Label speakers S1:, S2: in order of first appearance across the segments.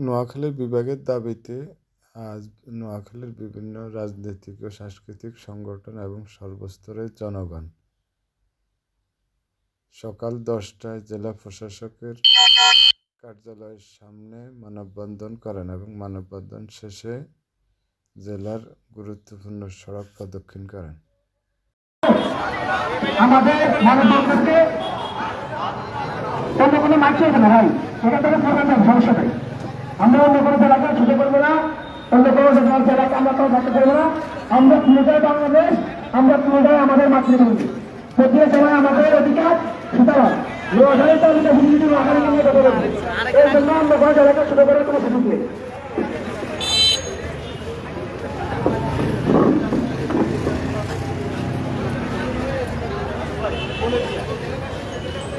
S1: নোয়াখালী বিভাগের দাবিতে আজ নোয়াখালীর বিভিন্ন রাজনৈতিক ও সাংস্কৃতিক সংগঠন এবং সর্বস্তরের জনগণ সকাল 10টায় জেলা প্রশাসকের কার্যালয়ের সামনে মানববন্ধন করেন এবং মানববন্ধন শেষে জেলার গুরুত্বপূর্ণ সড়ক প্রদক্ষিণ করেন।
S2: আমাদের মানববন্ধনকে অন্য কোনো মাইক চলবে না ভাই, সেখান থেকে প্রোগ্রাম সমস্যা নেই। আমরা অন্য কোনো জেলাকে ছুটে করবো না, অন্য কোনো জেলাকে আমরা কোনো থাকতে করবো না। আমরা পুরোটাই বাংলাদেশ, আমরা পুরোটাই আমাদের মাতৃভূমি, প্রত্যেক জেলায় আমাদের অধিকার। সুতরাং নোয়াখালীতে আমাদের হুমকি নোয়াখালী নিয়ে কথা বলবো, এই জন্য আমরা কোনো জেলাকে ছুটে করার কোনো সুযোগ নেই।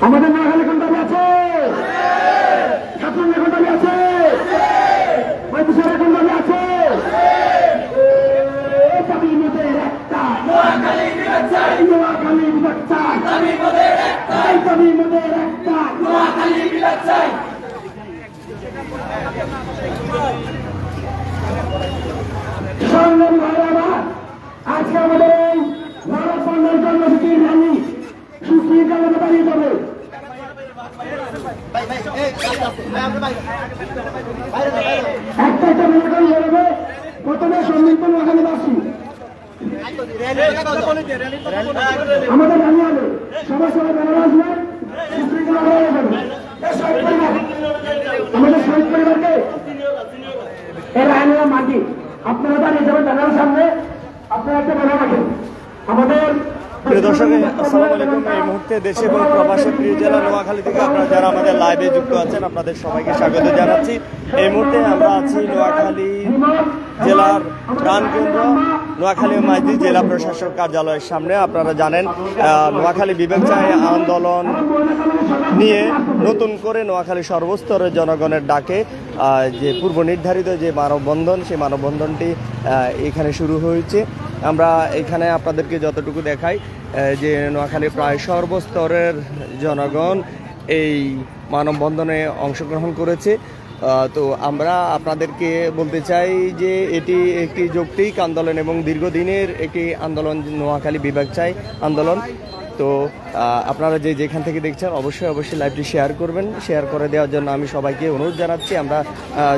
S2: আমাদের নোয়াখালী কোন দাবি আছে? ছাত্রদের কোন দাবি আছে? কোন দাবি আছে? দাবি মোদের একটা, নোয়াখালী বিভাগ চাই, নোয়াখালী বিভাগ চাই, দাবি মোদের একটা, দাবি মোদের একটা, নোয়াখালী বিভাগ চাই। সংগ্রামী ভাইরা, আজকে আমাদের এই মানববন্ধন কর্মসূচির র্যালি সুশৃঙ্খলভাবে দাঁড়িয়ে যাবে। একটা মনে করি হবে প্রথমে সম্মিলিত নোয়াখালীবাসী আমাদের র্যালি হবে, সবাই সবাই ব্যানার আসবে, সুশৃঙ্খলভাবে হয়ে যাবে। আমাদের শহীদ পরিবারকে এরা আইনের মাটি আপনারা দাঁড়িয়ে যাবেন ব্যানারের সামনে, আপনারা একটা ব্যানার রাখেন। আমাদের
S3: প্রিয় দর্শক, আসসালামু আলাইকুম। এই মুহূর্তে দেশে এবং প্রবাসী প্রিয় জেলা নোয়াখালী থেকে আপনারা যারা আমাদের লাইভে যুক্ত আছেন আপনাদের সবাইকে স্বাগত জানাচ্ছি। এই মুহূর্তে আমরা আছি নোয়াখালী জেলার প্রাণকেন্দ্র নোয়াখালী মাইজি জেলা প্রশাসক কার্যালয়ের সামনে। আপনারা জানেন নোয়াখালী বিভাগ চাই আন্দোলন নিয়ে নতুন করে নোয়াখালী সর্বস্তরের জনগণের ডাকে যে পূর্ব নির্ধারিত যে মানববন্ধন, সেই মানববন্ধনটি এখানে শুরু হয়েছে। আমরা এখানে আপনাদেরকে যতটুকু দেখাই যে নোয়াখালী প্রায় সর্বস্তরের জনগণ এই মানববন্ধনে অংশগ্রহণ করেছে। তো আমরা আপনাদেরকে বলতে চাই যে এটি একটি যৌক্তিক আন্দোলন এবং দীর্ঘদিনের একটি আন্দোলন, নোয়াখালী বিভাগ চাই আন্দোলন। তো আপনারা যেখান থেকে দেখছেন অবশ্যই লাইভটি শেয়ার করবেন। শেয়ার করে দেওয়ার জন্য আমি সবাইকে অনুরোধ জানাচ্ছি। আমরা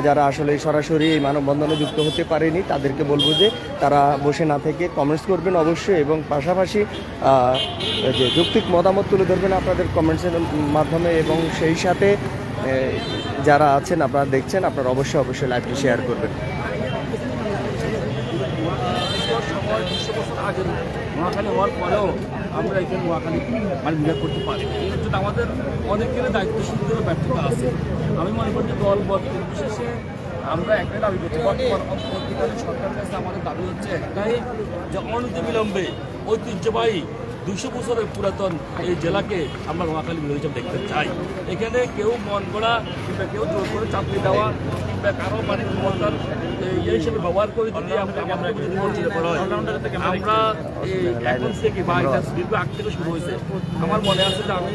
S3: যারা আসলে সরাসরি এই মানববন্ধনে যুক্ত হতে পারেনি তাদেরকে বলবো যে তারা বসে না থেকে কমেন্টস করবেন অবশ্যই, এবং পাশাপাশি যে যৌক্তিক মতামত তুলে ধরবেন আপনাদের কমেন্টসের মাধ্যমে, এবং সেই সাথে যারা আছেন আপনারা দেখছেন আপনারা অবশ্যই লাইভটি শেয়ার করবেন।
S4: নোয়াখালী হওয়ার পরেও আমরা এখানে নোয়াখালী মানে বিভাগ করতে পারি, এর জন্য আমাদের অনেকের দায়িত্বশীলদের ব্যর্থতা আছে। আমি মনে করি যে দল বিশেষে আমরা একটাই দাবি করছি, বর্তমান অন্তর্বর্তীকালীন সরকারের কাছে আমাদের দাবি হচ্ছে একটাই, যে অনতিবিলম্বে ঐতিহ্যবাহী 200 বছরের পুরাতন এই জেলাকে আমরা নোয়াখালী বিভাগ হিসাবে দেখতে চাই। এখানে কেউ মন করা কিংবা কেউ জোর করে চাকরি দেওয়া কিংবা কারো বাড়ির ক্ষমতার ইয়ে হিসেবে ব্যবহার করে যদি আমরা বঞ্চিত করা হয়, আমরা এখন থেকে বা এটা দীর্ঘ আগ থেকে শুরু হয়েছে। আমার মনে আছে যে আমি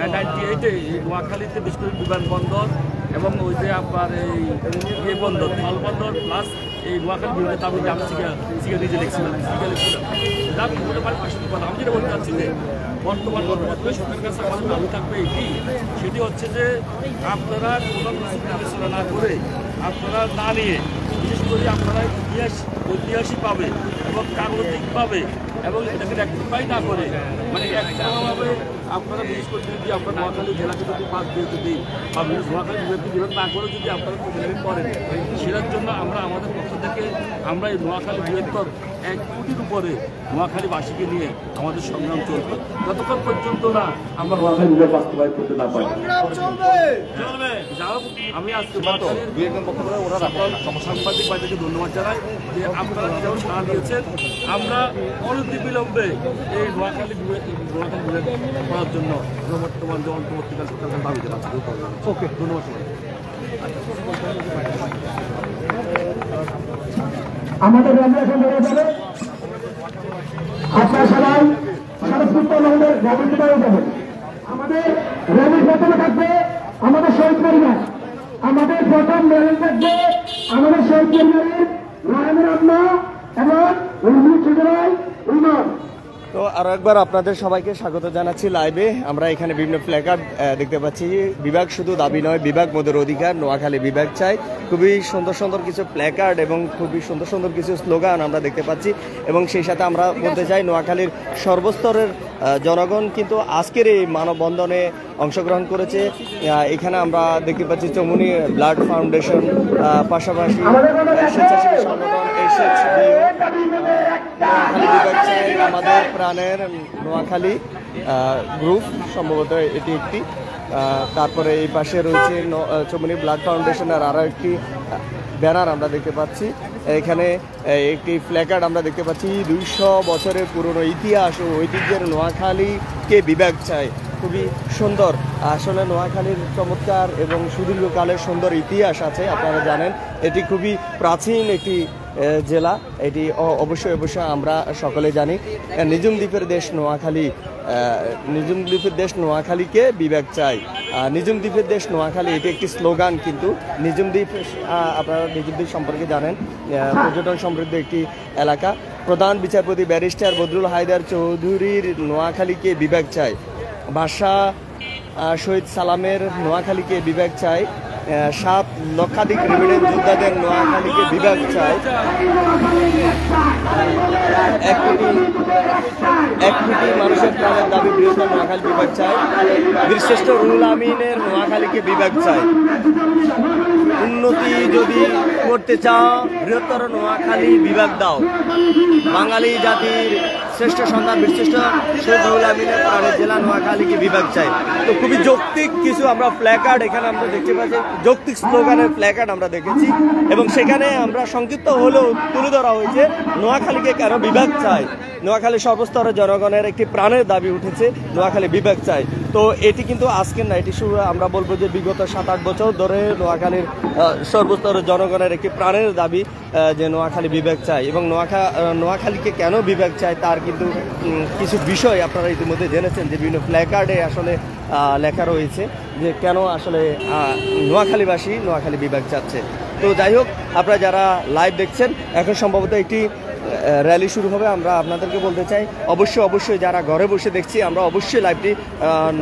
S4: 98-এ নোয়াখালীতে বিশেষ করে বিমানবন্দর এবং ওই যে আপনার এই বন্দর স্থল বন্দর প্লাস এই নোয়াখালী বিভাগের দাবি আমি শিখে নিজে লিখছিলাম, দাবি করতে পারি পাশে কথা। আমি যেটা বলতে চাচ্ছি যে বর্তমান সরকারের কাছে আমাদের দাবি থাকবে এটি, সেটি হচ্ছে যে আপনারা কোনো কিছু বিবেচনা না করে আপনারা না নিয়ে, বিশেষ করে আপনারা ঐতিহাসিকভাবে এবং কাগজিকভাবে এবং এটাকে রেক্টিফাই না করে মানে একভাবে আপনারা বিশেষ করে যদি আপনার নোয়াখালী জেলাকে যদি পাস দিয়ে যদি বা নোয়াখালী বিভাগকে বিভাগ না করে যদি আপনারা প্রতিনিধিত্ব করেন, সেটার জন্য আমরা আমাদের পক্ষ থেকে আমরা এই নোয়াখালী বৃহত্তর 1 কোটির উপরে নোয়াখালীবাসীকে নিয়ে আমাদের সংগ্রাম চলবে যতক্ষণ পর্যন্ত না আমরা নোয়াখালী বিভাগ বাস্তবায়ন করতে না পারি। আমি আজকে সাংবাদিক ভাইদেরকে ধন্যবাদ জানাই যে আপনারা যেমন সাড়া দিয়েছেন। আমরা অনতিবিলম্বে এই নোয়াখালী বিভাগ করার জন্য বর্তমান যে অন্তর্বর্তীকালীন সরকারের দাবি জানাচ্ছি। ওকে, ধন্যবাদ সবাই।
S2: আমাদের র্যালি বেড়ে যাবে, আপনারা সবাই স্বতঃস্ফূর্ত আমাদের র্যালিতে বেড়ে যাবেন। আমাদের র্যালির প্রথমে থাকবে আমাদের শহীদ পরিবার, আমাদের প্রথম ব্যালেন্স থাকবে আমাদের শহীদ পরিবারের রায়নের আম্মা এবং উর্মি ছোট ভাই ইমন।
S3: তো আরো একবার আপনাদের সবাইকে স্বাগত জানাচ্ছি লাইভে। আমরা এখানে বিভিন্ন প্ল্যাকার্ড দেখতে পাচ্ছি। বিভাগ শুধু দাবি নয়, বিভাগ মোদের অধিকার, নোয়াখালী বিভাগ চাই। খুবই সুন্দর সুন্দর কিছু প্ল্যাকার্ড এবং খুবই সুন্দর সুন্দর কিছু স্লোগান আমরা দেখতে পাচ্ছি। এবং সেই সাথে আমরা বলতে চাই নোয়াখালীর সর্বস্তরের জনগণ কিন্তু আজকের এই মানববন্ধনে অংশগ্রহণ করেছে। এখানে আমরা দেখতে পাচ্ছি চৌমুহনী ব্লাড ফাউন্ডেশন, পাশাপাশি স্বেচ্ছাসেবী সংগঠন SHBO, নোয়াখালী বিভাগ চাই, আমাদের প্রাণের নোয়াখালী গ্রুপ সম্ভবত এটি একটি। তারপরে এই পাশে রয়েছে চৌমুহনী ব্লাড ফাউন্ডেশনের আরও একটি ব্যানার আমরা দেখতে পাচ্ছি। এখানে একটি প্ল্যাকার্ড আমরা দেখতে পাচ্ছি 200 বছরের পুরনো ইতিহাস ও ঐতিহ্যের নোয়াখালীকে বিভাগ চাই। খুবই সুন্দর, আসলে নোয়াখালীর চমৎকার এবং সুদীর্ঘকালের সুন্দর ইতিহাস আছে। আপনারা জানেন এটি খুবই প্রাচীন একটি জেলা। এটি অবশ্যই আমরা সকলে জানি। নিজুম দ্বীপের দেশ নোয়াখালী, নিজুম দ্বীপের দেশ নোয়াখালীকে বিভাগ চাই। নিজুম দ্বীপের দেশ নোয়াখালী এটি একটি স্লোগান, কিন্তু নিজুম দ্বীপ আপনারা নিজুম দ্বীপ সম্পর্কে জানেন, পর্যটন সমৃদ্ধ একটি এলাকা। প্রধান বিচারপতি ব্যারিস্টার বদরুল হায়দার চৌধুরীর নোয়াখালীকে বিভাগ চাই। বাদশাহ শহীদ সালামের নোয়াখালীকে বিভাগ চাই। 7 লক্ষাধিক রেমিডেন্স যোদ্ধাদের নোয়াখালীকে বিভাগ চাই। 1 কোটি মানুষের প্রাণের দাবি বৃহত্তর নোয়াখালী বিভাগ চাই। বীরশ্রেষ্ঠ রুহুল আমিনের নোয়াখালীকে বিভাগ চাই। উন্নতি যদি করতে চাও বৃহত্তর নোয়াখালী বিভাগ দাও। বাঙালি জাতির শ্রেষ্ঠ সন্তান বীরশ্রেষ্ঠ শহীদ রুহুল আমিনের প্রাণের জেলা নোয়াখালীকে বিভাগ চাই। তো খুবই যৌক্তিক কিছু আমরা প্ল্যাকার্ড এখানে আমরা দেখতে পাচ্ছি, যৌক্তিক স্লোগানের প্ল্যাকার্ড আমরা দেখেছি। এবং সেখানে আমরা সংক্ষিপ্ত হলেও তুলে ধরা হয়েছে নোয়াখালীকে কেন বিভাগ চাই। নোয়াখালী সর্বস্তরের জনগণের একটি প্রাণের দাবি উঠেছে, নোয়াখালী বিভাগ চাই। তো এটি কিন্তু আজকের না, এটি শুরু আমরা বলবো যে বিগত 7-8 বছর ধরে নোয়াখালীর সর্বস্তরের জনগণের একটি প্রাণের দাবি যে নোয়াখালী বিভাগ চাই। এবং নোয়াখালীকে কেন বিভাগ চাই তার কিন্তু কিছু বিষয় আপনারা ইতিমধ্যে জেনেছেন, যে বিভিন্ন প্ল্যাকার্ডে আসলে লেখা রয়েছে যে কেন আসলে নোয়াখালীবাসী নোয়াখালী বিভাগ চাচ্ছে। তো যাই হোক, আপনারা যারা লাইভ দেখছেন, এখন সম্ভবত একটি র্যালি শুরু হবে। আমরা আপনাদেরকে বলতে চাই অবশ্যই যারা ঘরে বসে দেখছি, আমরা অবশ্যই লাইভটি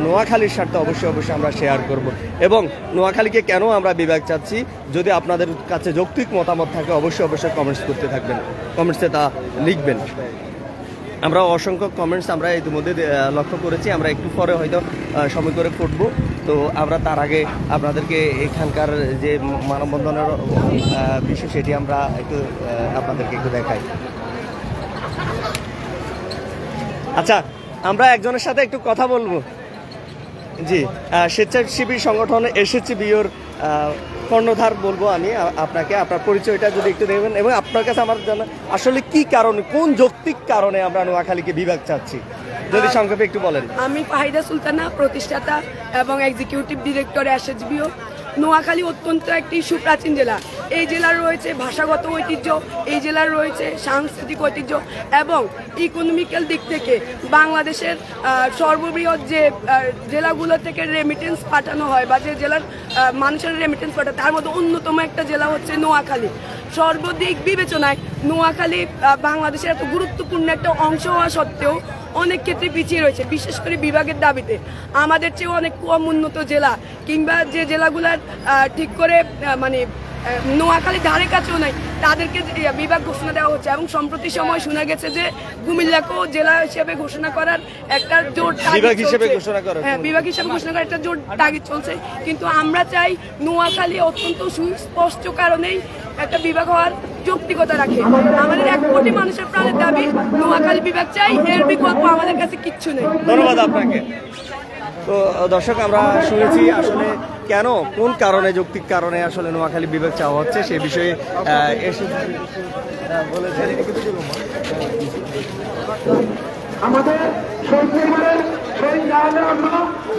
S3: নোয়াখালীর স্বার্থে অবশ্যই আমরা শেয়ার করব। এবং নোয়াখালীকে কেন আমরা বিভাগ চাচ্ছি, যদি আপনাদের কাছে যৌক্তিক মতামত থাকে অবশ্যই কমেন্টস করতে থাকবেন, কমেন্টসে তা লিখবেন। আমরা অসংখ্য কমেন্টস আমরা ইতিমধ্যে লক্ষ্য করেছি, আমরা একটু পরে হয়তো সময় করে পড়বো। তো আমরা তার আগে আপনাদেরকে এখানকার যে মানববন্ধনের বিষয় সেটি আমরা একটু আপনাদেরকে একটু দেখাই। আচ্ছা, আমরা একজনের সাথে একটু কথা বলবো। জি, স্বেচ্ছাসেবী সংগঠন SHBOর কর্ণধার বলবো আমি আপনাকে। আপনার পরিচয়টা যদি একটু দেবেন এবং আপনার কাছে আমার জানা আসলে কি কারণে, কোন যৌক্তিক কারণে আমরা নোয়াখালীকে বিভাগ চাচ্ছি, যদি সংক্ষেপে একটু বলেন।
S5: আমি ফাহিদা সুলতানা, প্রতিষ্ঠাতা এবং এক্সিকিউটিভ ডিরেক্টর SHBO। নোয়াখালী অত্যন্ত একটি সুপ্রাচীন জেলা। এই জেলার রয়েছে ভাষাগত ঐতিহ্য, এই জেলার রয়েছে সাংস্কৃতিক ঐতিহ্য এবং ইকোনমিক্যাল দিক থেকে বাংলাদেশের সর্ববৃহৎ যে জেলাগুলো থেকে রেমিটেন্স পাঠানো হয় বা যে জেলার মানুষের রেমিটেন্স পাঠায় তার মধ্যে অন্যতম একটা জেলা হচ্ছে নোয়াখালী। সর্বদিক বিবেচনায় নোয়াখালী বাংলাদেশের এত গুরুত্বপূর্ণ একটা অংশ হওয়া সত্ত্বেও অনেক ক্ষেত্রে পিছিয়ে রয়েছে, বিশেষ করে বিভাগের দাবিতে। আমাদের চেয়েও অনেক কম উন্নত জেলা কিংবা যে জেলাগুলার ঠিক করে মানে নোয়াখালীর ধারে কাছেও নাই, তাদেরকে বিভাগ ঘোষণা দেওয়া হচ্ছে। এবং সম্প্রতি সময় শোনা গেছে যে কুমিল্লাকেও জেলা হিসেবে ঘোষণা করার একটা জোর
S3: বিভাগ হিসেবে ঘোষণা করার
S5: একটা জোর তাগিদ চলছে। কিন্তু আমরা চাই নোয়াখালী অত্যন্ত সুস্পষ্ট কারণেই একটা বিভাগ হওয়ার যৌক্তিকতা রাখে। আমাদের 1 কোটি মানুষের প্রাণের দাবি, নোয়াখালী বিভাগ চাই, এর বিকল্প আমাদের কাছে কিচ্ছু নেই।
S3: ধন্যবাদ আপনাকে। তো দর্শক, আমরা শুনেছি আসলে কেন, কোন কারণে, যৌক্তিক কারণে আসলে নোয়াখালী বিভাগ চাওয়া হচ্ছে সে বিষয়ে
S2: আমাদের শহীদ পরিবারের শহীদ রায়নের আম্মা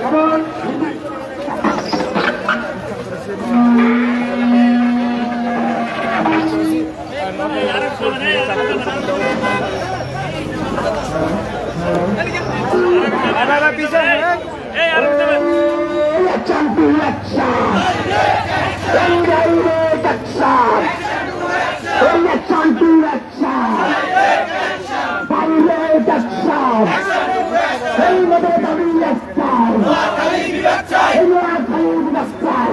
S2: এবং
S3: পিছনে
S2: এই মোদের দাবি একটাই, নোয়াখালী বিভাগ চাই, নোয়াখালী বিভাগ চাই,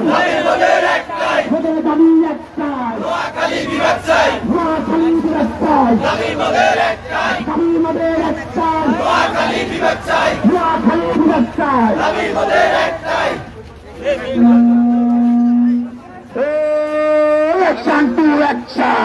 S2: মোদের একটাই, মোদের দাবি একটাই, নোয়াখালী বিভাগ চাই, নোয়াখালী বিভাগ চাই, দাবি মোদের একটাই, দাবি মোদের একটাই, নোয়াখালী বিভাগ চাই, নোয়াখালী বিভাগ চাই, দাবি মোদের একটাই। Action to action!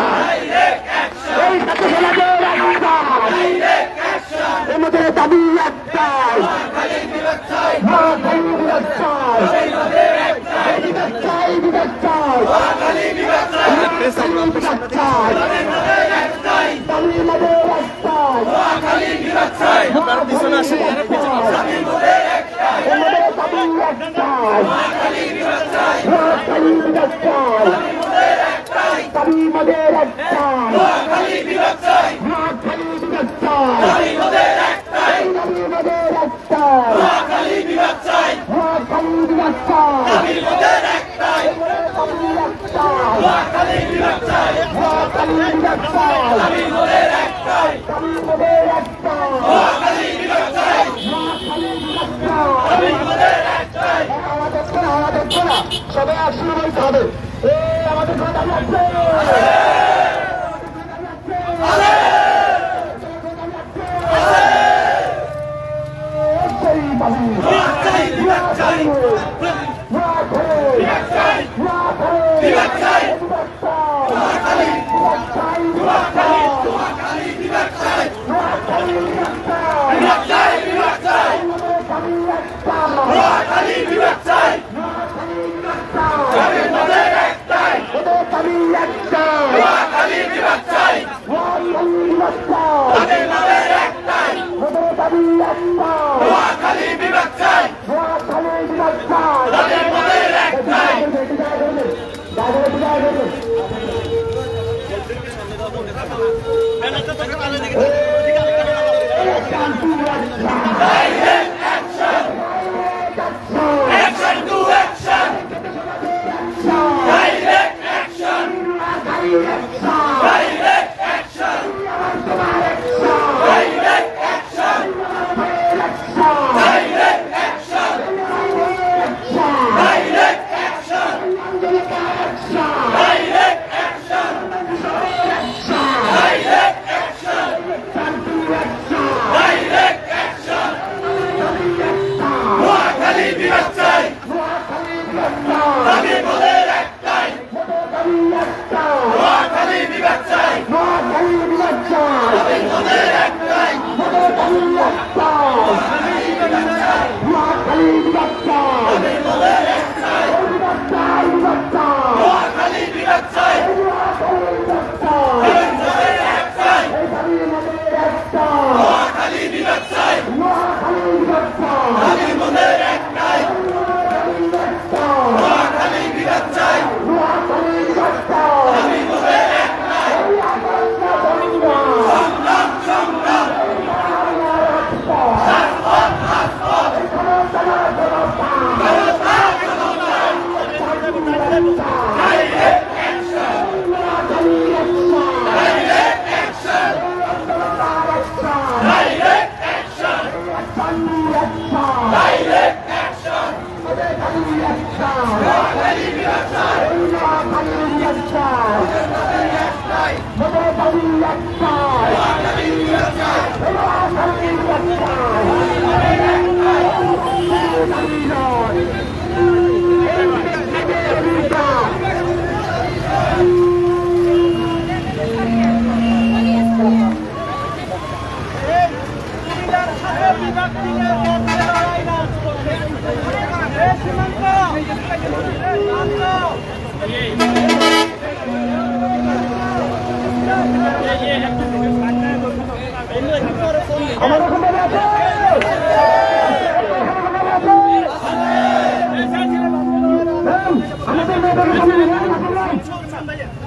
S2: Direct action! এই সাথে সমাজের একটাই! Direct action! আমাদের দাবি একটাই! নোয়াখালী বিভাগ চাই! নোয়াখালী বিভাগ চাই! আমাদের একটাই! বিভাগ চাই! বিভাগ চাই! নোয়াখালী বিভাগ চাই! বিভাগ চাই! আমাদের একটাই! দাবি আমাদের একটাই! নোয়াখালী বিভাগ চাই! আপনারা পিছনে আসেন, পিছনে আসেন! দাবি আমাদের একটাই! আমাদের দাবি একটাই! নোয়াখালী বিভাগ চাই! নোয়াখালী বিভাগ চাই! দাবি মোদের একটাই, নোয়াখালী বিভাগ চাই, নোয়াখালী বিভাগ চাই, দাবি মোদের একটাই, দাবি মোদের একটাই, নোয়াখালী বিভাগ চাই, নোয়াখালী বিভাগ চাই, দাবি মোদের একটাই, দাবি একটাই, নোয়াখালী বিভাগ চাই, নোয়াখালী বিভাগ চাই, দাবি মোদের একটাই, দাবি মোদের একটাই, নোয়াখালী বিভাগ চাই, নোয়াখালী বিভাগ চাই, দাবি মোদের একটাই। আমাদের করা সবাই একসঙ্গে বলতে হবে, আমাদের কথা আছে,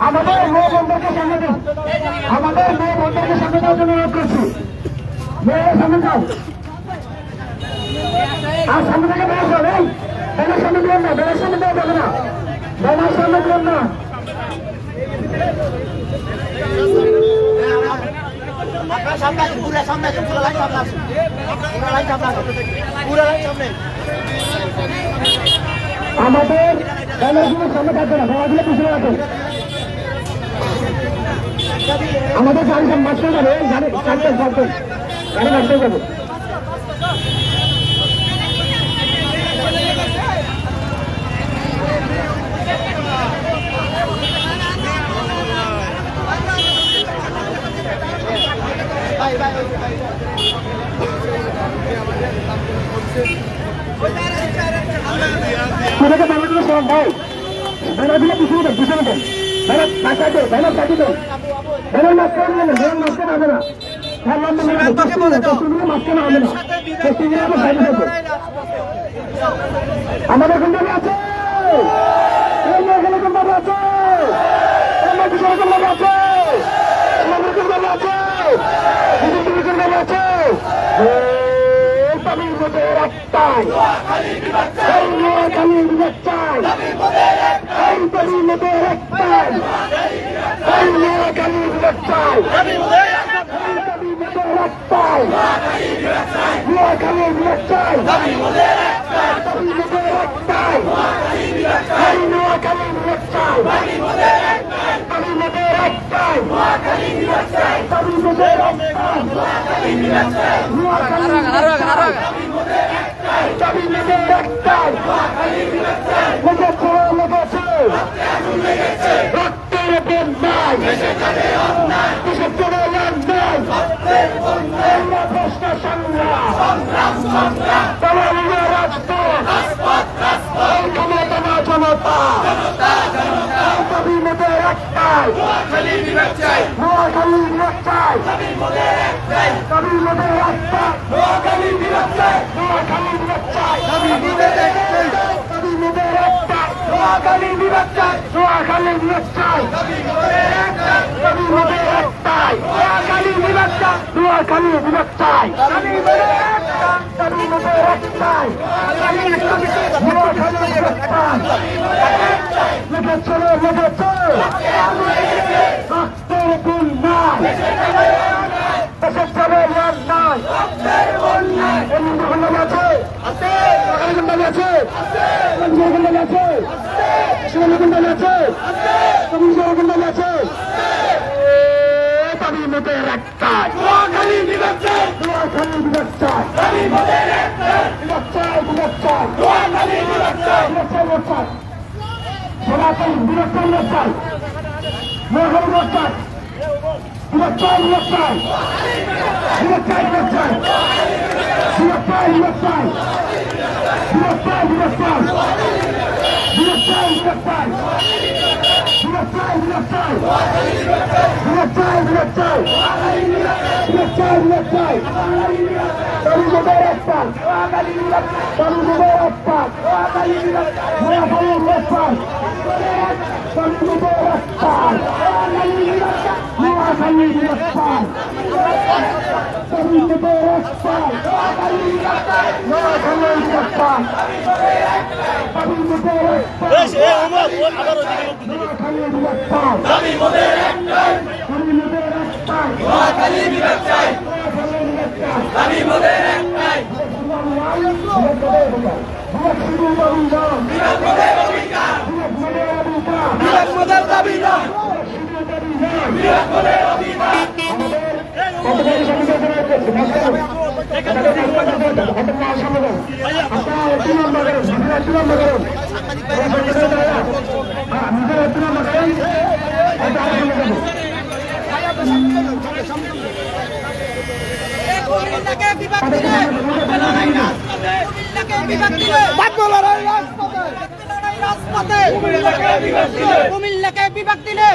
S2: আমাদের মেয়ে বন্ধুকে সামনে দিন, আমাদের মেয়ে বন্ধুকে সামনে দেওয়ার জন্য অনুরোধ করছি। মেয়ে সামনে যাও, আর সামনে থেকে বেড়ে যাও, এই বেড়ার সামনে দিলেন না, বেড়ার সামনে দেওয়া যাবে না, বেড়ার সামনে দিলেন না। আমাদের ব্যানারগুলোর সামনে থাকবে না, ব্যানারগুলো পিছনে রাখুন। আমাদের গাড়ি মাস্টার যাবে, গাড়ি মাস্টার যাবে। ব্যানারগুলো সব ভাই, ব্যানারগুলো পিছনে দেন, পিছনে দেন, ব্যানার কাটা দেন, ব্যানার কাটি দেন, ব্যানার মাঝখানে নেবেন, ব্যানার মাঝখানে হবে না, মাঝখানে হবে না, আমাদের কোন জায়গায় আছে, কোন ভাবে আছে, কোন ভাবে আছে, আমাদের কোন ভাবে আছে, কোন ভাবে আছে, তামিল মোদের একটাই, তামিল মোদের একটাই, তামিল মোদের একটাই, তামিল মোদের একটাই, তামিল মোদের একটাই, নোয়াখালীর একটাই, তামিল মোদের একটাই, তামিল মোদের একটাই, নোয়াখালীর একটাই, তামিল মোদের একটাই, তামিল মোদের একটাই, নোয়াখালীর একটাই, তামিল মোদের একটাই, নোয়াখালীর একটাই, নোয়াখালীর একটাই, তামিল মোদের একটাই, তামিল মোদের একটাই, নোয়াখালীর একটাই, লেগেছে, রক্তের বন্যায়, দেশে চলে অন্যায়, দেশে চলে অন্যায়, রক্তের বন্যায়, প্রশ্ন সংগ্রাম, সংগ্রাম, সংগ্রাম, তরুণীরা রাজপথ, রাজপথ, রাজপথ, ক্ষমতা না জনতা, জনতা, জনতা, তামিল মোদের একটাই, নোয়াখালীর বিভাগ চাই, নোয়াখালীর বিভাগ চাই, তামিল মোদের একটাই, তামিল মোদের একটাই, নোয়াখালীর বিভাগ চাই, নোয়াখালীর বিভাগ চাই, তামিল মোদের একটাই, তামিল মোদের একটাই, নোয়াখালীর বিভাগ চাই, নোয়াখালীর বিভাগ চাই, তামিল মোদের একটাই, তামিল মোদের একটাই, নোয়াখালীর বিভাগ চাই, নোয়াখালীর বিভাগ চাই, তামিল মোদের একটাই, তামিল মোদের একটাই, নোয়াখালীর বিভাগ চাই, লেগেছে, লেগেছে, রক্তের বন্যায়, দেশে চলে অন্যায়, রক্তের বন্যায়, বন্যা আছে, আছে, বন্যা আছে, বন্যা আছে, বন্যা আছে, বন্যা আছে, তামিল মোদের একটাই, নোয়াখালীর বিভাগ চাই, নোয়াখালীর বিভাগ চাই, তামিল মোদের একটাই, বিভাগ চাই, বিভাগ চাই, নোয়াখালীর বিভাগ চাই, বিভাগ চাই, বিভাগ চাই, সনাতন বিভাগ চাই, বিভাগ চাই, নোয়াখালী বিভাগ চাই, বিভাগ চাই, বিভাগ চাই, বিভাগ চাই, বিভাগ চাই, বিভাগ চাই, বিভাগ চাই, বিভাগ চাই, বিভাগ চাই, বিভাগ চাই, বিভাগ চাই, বিভাগ চাই, বিভাগ চাই, বিভাগ চাই, বিভাগ চাই, বিভাগ চাই, বিভাগ চাই, তামিল মোদের একটাই, তামিল মোদের একটাই, নোয়াখালীর একটাই, তামিল মোদের একটাই, নোয়াখালীর একটাই, তামিল মোদের একটাই, নোয়াখালীর একটাই, তামিল মোদের একটাই, নোয়াখালীর একটাই, তামিল মোদের একটাই, তামিল মোদের একটাই, নোয়াখালীর বিভাগ চাই, তামিল মোদের একটাই, বিভাগ মোদের দাবি না, বিভাগ মোদের অভিমান,
S6: কুমিল্লাকে বিভাগ দিলে, কুমিল্লাকে বিভাগ দিলে, বাদলড়াই রাজপথে, রাজপথে, কুমিল্লাকে বিভাগ দিলে, কুমিল্লাকে বিভাগ দিলে,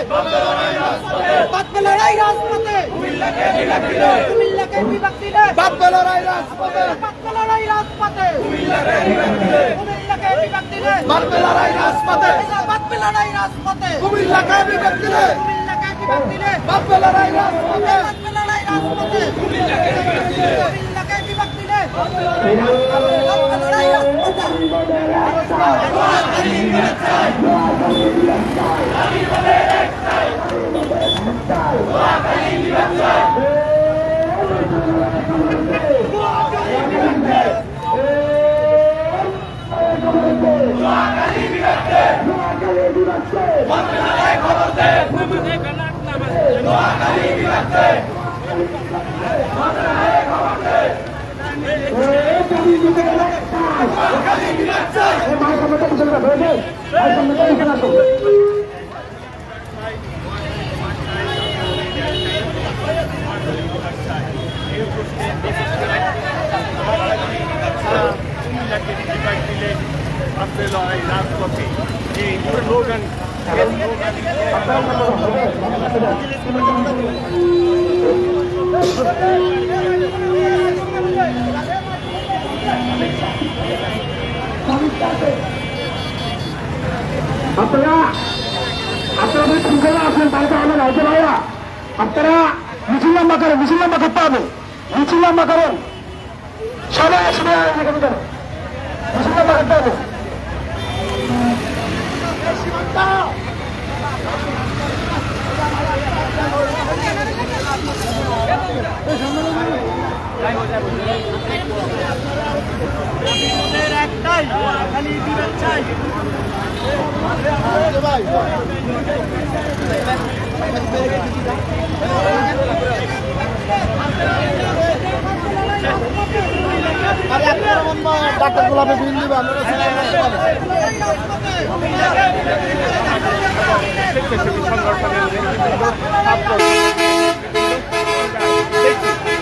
S6: বাদলড়াই রাজপথে, কুমিল্লাকে বিভাগ দিলে, কুমিল্লাকে বিভাগ দিলে, বাদলড়াই রাজপথে, বাদলড়াই রাজপথে, কুমিল্লাকে বিভাগ দিলে, কুমিল্লাকে বিভাগ দিলে, বাদলড়াই রাজপথে, বাদলড়াই রাজপথে, কুমিল্লাকে বিভাগ দিলে, কুমিল্লাকে বিভাগ দিলে, বাদলড়াই রাজপথে, বাদলড়াই রাজপথে, কুমিল্লাকে বিভাগ দিলে, কুমিল্লাকে বিভাগ দিলে, বাদলড়াই রাজপথে, নোয়াখালীর বিভাগ চাই, নোয়াখালীর বিভাগ চাই, তামিল মোদের একটাই, নোয়াখালীর বিভাগ চাই,
S2: আপনারা শৃঙ্খলা আছেন বাড়িতে আমাদের রাজ্য ভাইয়া আপনারা মিছিল লম্বা করেন, মিছিল লম্বা করতে হবে, মিছিল লম্বা করেন, সবাই আসবে মিছিল লম্বা করতে হবে।
S6: একটাই খালি বিবেক চাই। ডাক্তার গোলাপে বিল দিবে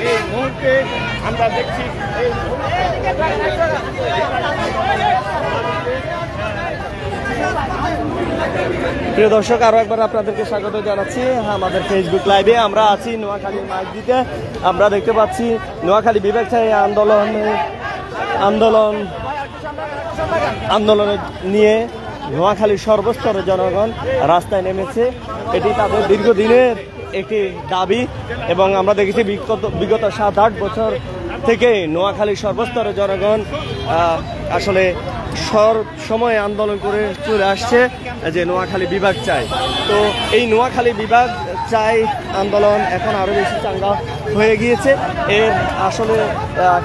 S3: এই মুহূর্তে আমরা দেখছি প্রিয় দর্শক, আরো একবার আপনাদেরকে স্বাগত জানাচ্ছি আমাদের ফেসবুক লাইভে। আমরা আছি নোয়াখালীর মসজিদে। আমরা দেখতে পাচ্ছি নোয়াখালী বিবেক চাই আন্দোলন নিয়ে নোয়াখালীর সর্বস্তরের জনগণ রাস্তায় নেমেছে। এটি তাদের দীর্ঘদিনের একটি দাবি এবং আমরা দেখেছি বিগত 7-8 বছর থেকে নোয়াখালীর সর্বস্তরের জনগণ আসলে সব সময় আন্দোলন করে চলে আসছে যে নোয়াখালী বিভাগ চাই। তো এই নোয়াখালী বিভাগ চাই আন্দোলন এখন আরও বেশি চাঙ্গা হয়ে গিয়েছে। এর আসলে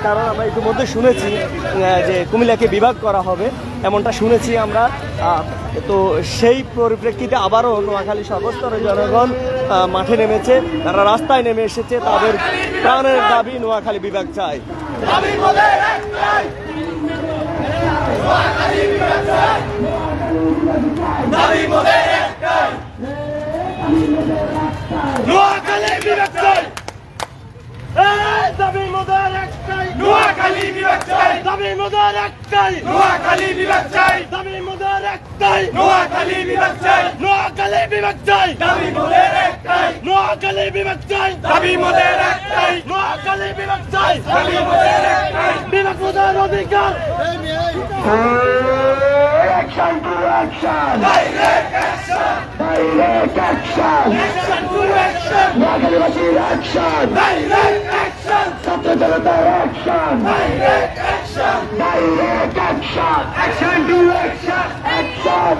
S3: কারণ আমরা ইতিমধ্যে শুনেছি যে কুমিল্লাকে বিভাগ করা হবে, এমনটা শুনেছি আমরা। তো সেই পরিপ্রেক্ষিতে আবারও নোয়াখালী সর্বস্তরের জনগণ মাঠে নেমেছে, তারা রাস্তায় নেমে এসেছে। তাদের প্রাণের দাবি নোয়াখালী বিভাগ চাই।
S6: নোয়াখালী বিভাগ চাই, দাবি মোদের একটাই। নোয়াখালী বিভাগ চাই, দাবি মোদের একটাই। নোয়াখালী বিভাগ চাই, দাবি মোদের একটাই। নোয়াখালী বিভাগ চাই, নোয়াখালী বিভাগ চাই, দাবি মোদের একটাই। নোয়াখালী বিভাগ চাই, দাবি মোদের একটাই। নোয়াখালী বিভাগ চাই, দাবি মোদের একটাই। বিভাগ মোদের অধিকার।
S2: Action to action!
S6: Direct action!
S2: Direct action!
S6: Action to action!
S2: নোয়াখালীবাসীর action!
S6: Direct action!
S2: ছাত্র জনতার action!
S6: Direct action!
S2: Direct action!
S6: Action to action!
S2: Action!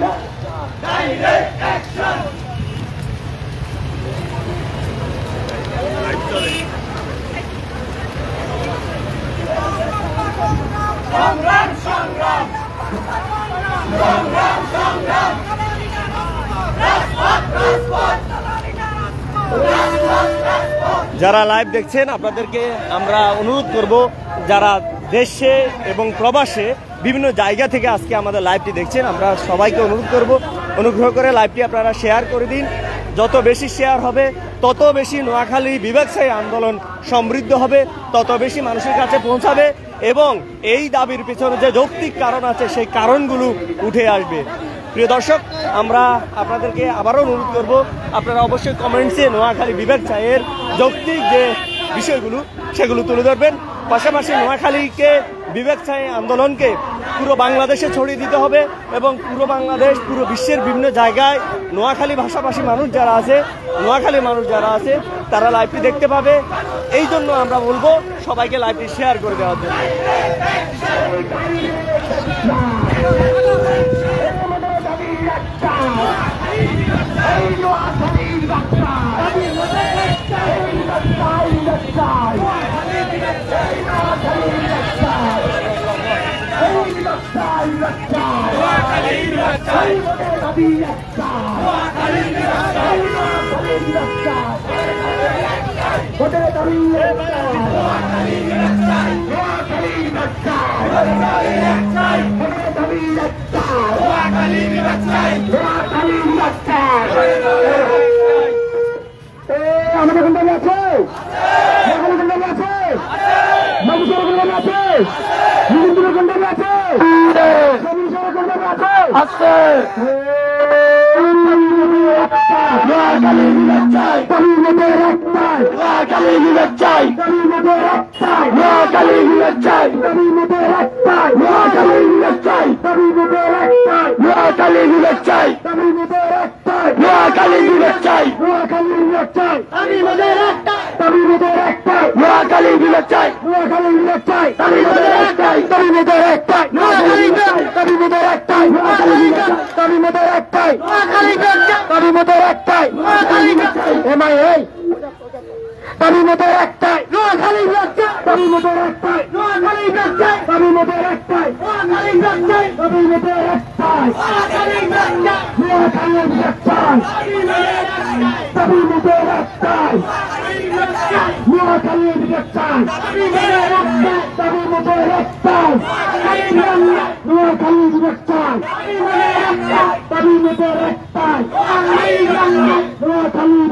S6: Direct action! সংগ্রাম সংগ্রাম সংগ্রাম সংগ্রাম রাজপথ রাজপথ রাজপথ রাজপথ।
S3: যারা লাইভ দেখছেন আপনাদেরকে আমরা অনুরোধ করব, যারা দেশে এবং প্রবাসে বিভিন্ন জায়গা থেকে আজকে আমাদের লাইভটি দেখছেন, আমরা সবাইকে অনুরোধ করব অনুগ্রহ করে লাইভটি আপনারা শেয়ার করে দিন। যত বেশি শেয়ার হবে তত বেশি নোয়াখালী বিভাগ চাই আন্দোলন সমৃদ্ধ হবে, তত বেশি মানুষের কাছে পৌঁছাবে এবং এই দাবির পেছনে যে যৌক্তিক কারণ আছে সেই কারণগুলো উঠে আসবে। প্রিয় দর্শক, আমরা আপনাদেরকে আবারও অনুরোধ করব আপনারা অবশ্যই কমেন্টসে নোয়াখালী বিভাগ চাইয়ের যৌক্তিক যে বিষয়গুলো সেগুলো তুলে ধরবেন। পাশাপাশি নোয়াখালীকে বিভাগ চাই আন্দোলনকে পুরো বাংলাদেশে ছড়িয়ে দিতে হবে এবং পুরো বাংলাদেশ পুরো বিশ্বের বিভিন্ন জায়গায় নোয়াখালী ভাষাভাষী মানুষ যারা আছে, নোয়াখালী মানুষ যারা আছে তারা লাইভটি দেখতে পাবে। এই জন্য আমরা বলবো সবাইকে লাইভটি শেয়ার করে দেওয়ার জন্য।
S2: নোয়াখালীর বাচ্চা আমাদের কোনটা আছে? আমাদের কোনটা আছে? মানুষের কোনটা আছে? হিন্দুদের কোনটা আছে? সবিশের কোনটা আছে? আছে। নোয়াখালী বিভাগ চাই, তমিমেদের একটাই। নোয়াখালী বিভাগ চাই, তমিমেদের একটাই। নোয়াখালী বিভাগ চাই, তমিমেদের একটাই। নোয়াখালী বিভাগ চাই, তমিমেদের একটাই। নোয়াখালী বিভাগ চাই, তমিমেদের একটাই। নোয়াখালী বিভাগ চাই, নোয়াখালী বিভাগ চাই, তমিমেদের একটাই। তমিমেদের একটাই। নোয়াখালী বিভাগ চাই, নোয়াখালী বিভাগ চাই, তমিমেদের একটাই। তমিমেদের একটাই। নোয়াখালী বিভাগ, তমিমেদের একটাই। নোয়াখালী বিভাগ, তমিমেদের একটাই। নোয়াখালী বিভাগ, তমিমেদের একটাই। নোয়াখালী বিভাগ, এমআইএ তমিমেদের একটাই। নোয়াখালী বিভাগ, তমিমেদের একটাই। নোয়াখালী বিভাগ, তমিমেদের একটাই। নোয়াখালী বিভাগ, তমিমেদের একটাই। নোয়াখালী বিভাগ, নোয়াখালী বিভাগ তমিমেদের একটাই। নোয়াখালী বিভাগ চাই, তমিমেদের একটাই। তমিমেদের একটাই। নোয়াখালী বিভাগ চাই, তমিমেদের একটাই। নোয়াখালী বিভাগ চাই, তমিমেদের একটাই।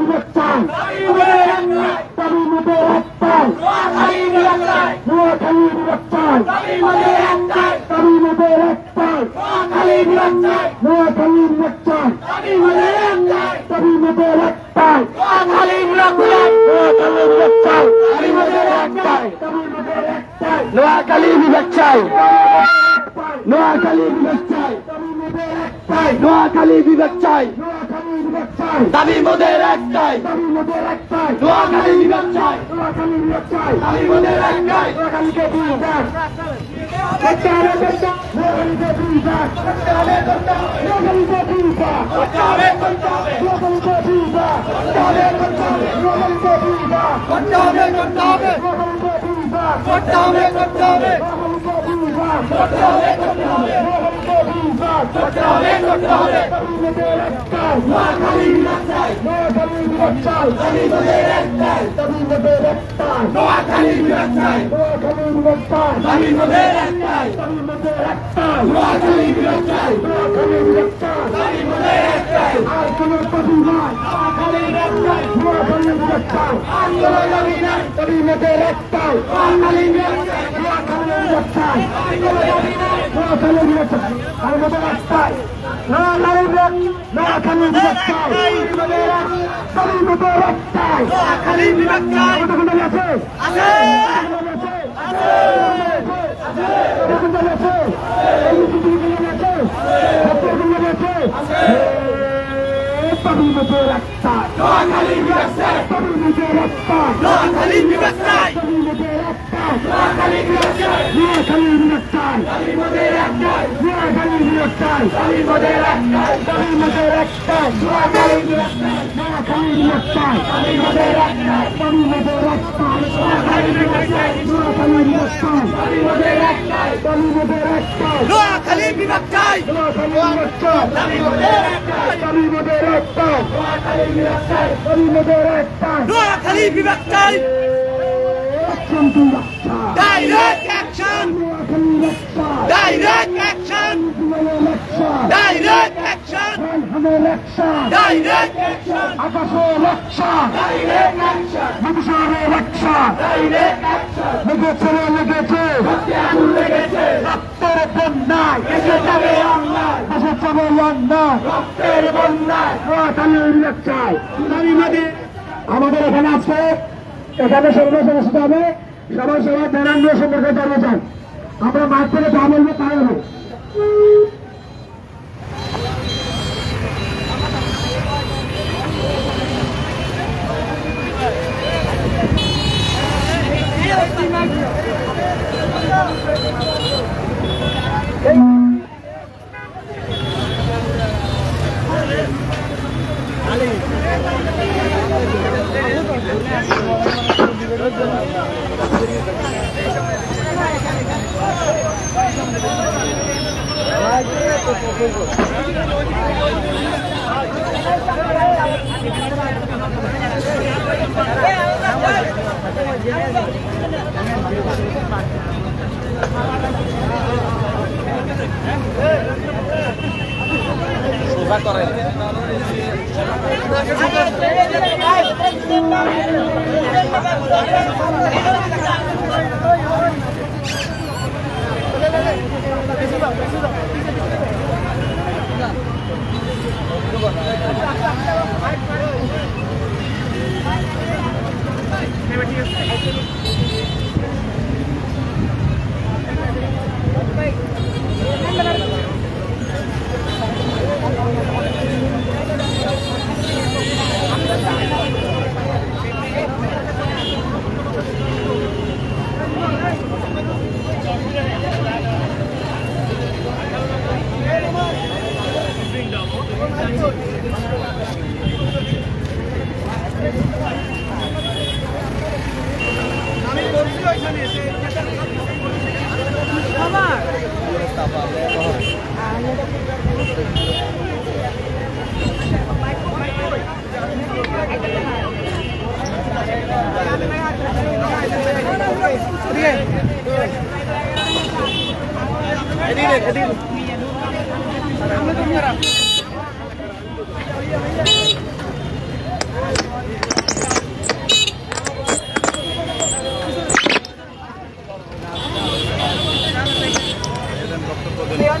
S2: নোয়াখালী বিভাগ চাই, তমিমেদের একটাই। নোয়াখালী বিভাগ চাই, নোয়াখালী বিভাগ চাই, তমিমেদের একটাই। নোয়াখালী বিভাগ চাই, নোয়াখালী বিভাগ চাই, তমিমেদের একটাই। নোয়াখালী বিভাগ চাই, নোয়াখালী বিভাগ চাই, নোয়াখালী বিভাগ চাই, দাবি মোদের একটাই। নোয়াখালী বিভাগ চাই, দাবি মোদের একটাই। নোয়াখালীকে বিভাগ করতে হবে, নোয়াখালীকে বিভাগ করতে হবে, নোয়াখালীকে বিভাগ করতে হবে, নোয়াখালীকে বিভাগ করতে হবে, নোয়াখালীকে বিভাগ করতে হবে, করতে হবে, নোয়াখালীকে বিভাগ করতে হবে, করতে হবে, নোয়াখালীকে বিভাগ করতে হবে, করতে হবে, নোয়াখালীকে বিভাগ করতে হবে, করতে হবে। তমিমেদের একটাই, নোয়াখালী বিভাগ চাই, নোয়াখালী বিভাগ চাই, তমিমেদের একটাই, তমিমেদের একটাই। নোয়াখালী বিভাগ চাই, নোয়াখালী বিভাগ চাই, তমিমেদের একটাই, তমিমেদের একটাই। নোয়াখালী বিভাগ চাই, নোয়াখালী বিভাগ চাই, তমিমেদের একটাই। আর কোনো দাবি নাই, নোয়াখালীর একটাই। নোয়াখালী বিভাগ চাই, আর কোনো দাবি নাই, তমিমেদের একটাই। নোয়াখালী বিভাগ চাই, নোয়াখালী বিভাগ চাই, আর কোনো দাবি নাই, নোয়াখালী বিভাগ চাই, তমিমেদের একটাই। নোয়াখালী বিভাগ, নোয়াখালী বিভাগ চাই, তমিমেদের একটাই। নোয়াখালী বিভাগ চাই, কোনটা আছে? আছে, আছে, তমিমেদের একটাই। নোয়াখালী বিভাগ চাই, তমিমেদের একটাই। নোয়াখালী বিভাগ চাই, তমিমেদের একটাই। নোয়াখালী বিভাগ চাই, নোয়াখালী বিভাগ চাই, তমিমেদের একটাই। নোয়াখালী বিভাগ চাই, তমিমেদের একটাই, তমিমেদের একটাই। নোয়াখালী বিভাগ চাই, নোয়াখালী বিভাগ চাই, তমিমেদের একটাই, তমিমেদের একটাই। নোয়াখালী বিভাগ চাই, নোয়াখালী বিভাগ চাই, তমিমেদের একটাই, তমিমেদের একটাই। নোয়াখালী বিভাগ চাই, নোয়াখালী বিভাগ চাই, তমিমেদের একটাই, তমিমেদের একটাই। নোয়াখালী বিভাগ চাই, তমিমেদের একটাই। নোয়াখালী বিভাগ চাই, direct action, direct action, direct action, direct action, আকাশে ইলেকশন, ডাইরেক্ট অ্যাকশন, বিদেশে ইলেকশন, ডাইরেক্ট অ্যাকশন। লেগেছে রে লেগেছে, আগুন লেগেছে, রক্তের বন্যায়, দেশে যাবে অন্যায়, দেশে যাবে অন্যায়, রক্তের বন্যায়। নোয়াখালী বিভাগ চাই, আমাদের এখানে আছে, এখানে সর্বসমস্যা হবে। সবাই সবাই ধ্যানান্দ সম্পর্কে জানিয়ে যান। আমরা মাঠ থেকে যা বলবো তাই হবে।
S3: সোজা করেন।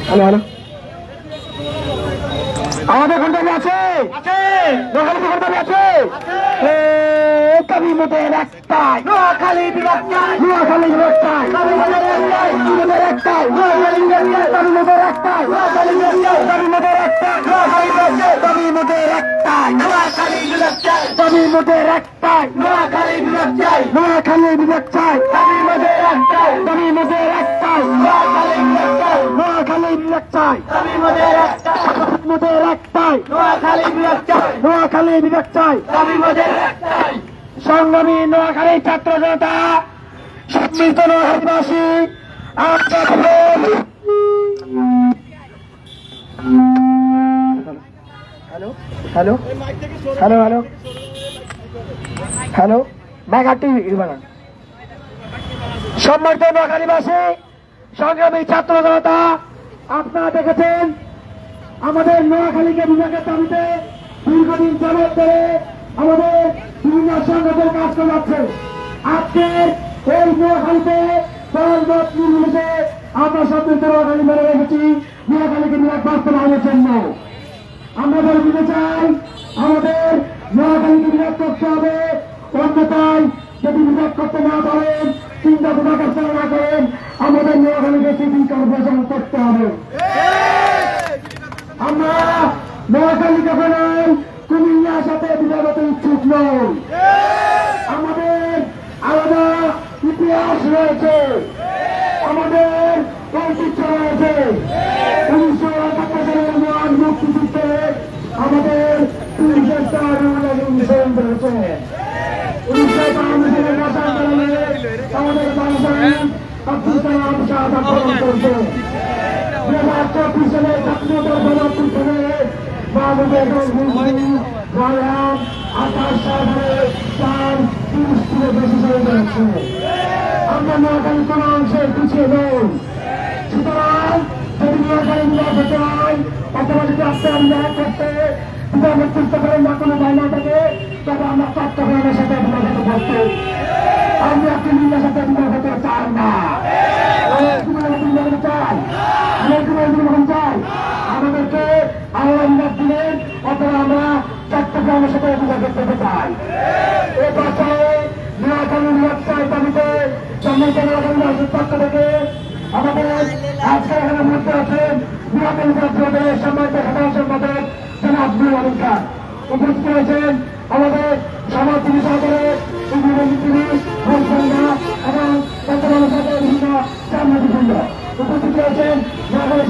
S2: হ্যালো হ্যালো আমাদের ঘন্টাবি আছে নোয়াখালী ঘন্টাবি আছে কবি মোদের একটাই নোয়াখালী বিভাগ চাই নোয়াখালী বিভাগ চাই কবি মোদের একটাই মোদের একটাই নোয়াখালী বিভাগ চাই কবি মোদের একটাই নোয়াখালী বিভাগ চাই কবি মোদের একটাই নোয়াখালী বিভাগ চাই কবি মোদের একটাই নোয়াখালী বিভাগ চাই কবি মোদের একটাই নোয়াখালী বিভাগ চাই নোয়াখালী বিভাগ চাই কবি মোদের একটাই কবি মোদের একটাই নোয়াখালী বিভাগ চাই নোয়াখালী বিভাগ চাই কবি মোদের একটাই মোদের একটাই নোয়াখালী বিভাগ চাই নোয়াখালী বিভাগ চাই কবি মোদের একটাই সংগ্রামী নোয়াখালী ছাত্র জনতা সম্মিলিত নোয়াখালীবাসী hello hello hello hello hello mega TV সম্মানিত নোয়াখালীবাসী সংগ্রামী ছাত্র জনতা আপনারা দেখেছেন আমাদের নোয়াখালীকে বিভাগের দাবিতে দীর্ঘদিন যাবৎ ধরে আমাদের বিভিন্ন সংগঠন কাজ করে যাচ্ছে। আজকের এই নোয়াখালীতে দলমত নির্বিশেষে আমরা সম্মিলিত নোয়াখালী মেনে রেখেছি নোয়াখালীকে বিভাগ বাস্তবায়নের জন্য। আমরা বলে দিতে চাই আমাদের নোয়াখালীকে বিভাগ করতে হবে, অন্যথায় যদি বিভাগ করতে না পারেন চিন্তা বিভাগের না করেন আমাদের নোয়াখালীকে সিটি কর্পোরেশন করতে হবে। আমরা নোয়াখালী কখনোই কুমিল্লার সাথে বিভাগ হতে ইচ্ছুক নই। আমাদের আলাদা ইতিহাস রয়েছে, আমাদের ঐতিহ্য রয়েছে। 1971 সালের মহান মুক্তিযুদ্ধে আমাদের 30টা রয়েছে। 1952 সালের ভাষা আন্দোলনে আমাদের বাংলাদেশ আব্দুল কালাম শাহাদাত বরণ করেছে। 2024 সালে স্বাধীনতার পরবর্তী সময়ে বাংলাদেশ রায়ান 28 সালে তার 30 বেশি শহীদ হয়েছে। আমরা নোয়াখালী কোন অংশে পিছিয়ে নই। সুতরাং যদি নোয়াখালী বিভাগ হতে হয় অথবা যদি আপনার বিভাগ করতে বিভাগের চেষ্টা করেন না কোনো দায় না থাকে তবে আমরা চট্টগ্রামের সাথে বিভাগ হতে পারছি। আমরা কুমিল্লার সাথে বিভাগ হতে চাই না। আমাদেরকে আল্লাহ বিভাগ দিলেন অথবা আমরা চট্টগ্রামের সাথে বিভাগ করতে চাই। এ পাশায় নোয়াখালী বিভাগ চাই দাবিতে সম্মিলিত নোয়াখালী পক্ষ থেকে আমাদের আজকে এখানে মধ্যে আছেন বিভাগের বিভাগের সম্মানিত সাধারণ সম্পাদক জনাব আব্দুল আলী খান উপস্থিত হয়েছেন। আমাদের সমাজজীবী সরকারের এবং বর্তমানে সরকারের বিভিন্ন সাংবাদিকবৃন্দ উপস্থিত রয়েছেন। নোয়াখালী